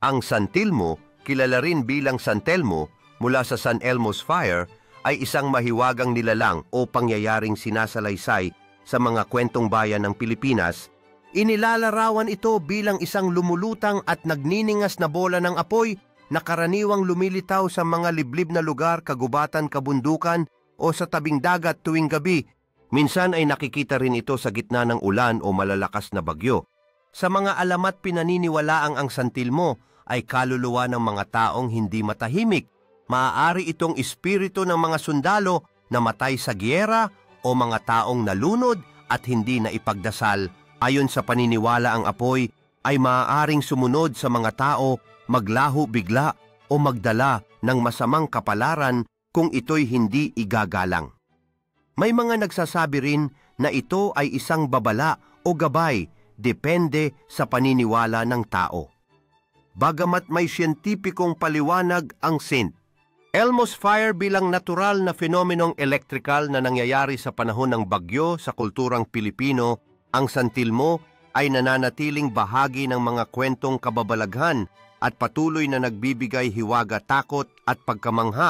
Ang San Telmo, kilala rin bilang San Telmo mula sa San Elmo's Fire, ay isang mahiwagang nilalang o pangyayaring sinasalaysay sa mga kwentong bayan ng Pilipinas. Inilalarawan ito bilang isang lumulutang at nagniningas na bola ng apoy na karaniwang lumilitaw sa mga liblib na lugar, kagubatan, kabundukan o sa tabing dagat tuwing gabi. Minsan ay nakikita rin ito sa gitna ng ulan o malalakas na bagyo. Sa mga alamat pinaniniwalaang ang San Telmo ay kaluluwa ng mga taong hindi matahimik. Maaari itong espiritu ng mga sundalo na matay sa giyera o mga taong nalunod at hindi na ipagdasal. Ayon sa paniniwala, ang apoy ay maaaring sumunod sa mga tao, maglaho bigla o magdala ng masamang kapalaran kung ito'y hindi igagalang. May mga nagsasabi rin na ito ay isang babala o gabay, depende sa paniniwala ng tao. Bagamat may siyentipikong paliwanag ang St. Elmo's Fire bilang natural na fenomenong elektrikal na nangyayari sa panahon ng bagyo sa kulturang Pilipino, ang San Telmo ay nananatiling bahagi ng mga kwentong kababalaghan at patuloy na nagbibigay hiwaga, takot at pagkamangha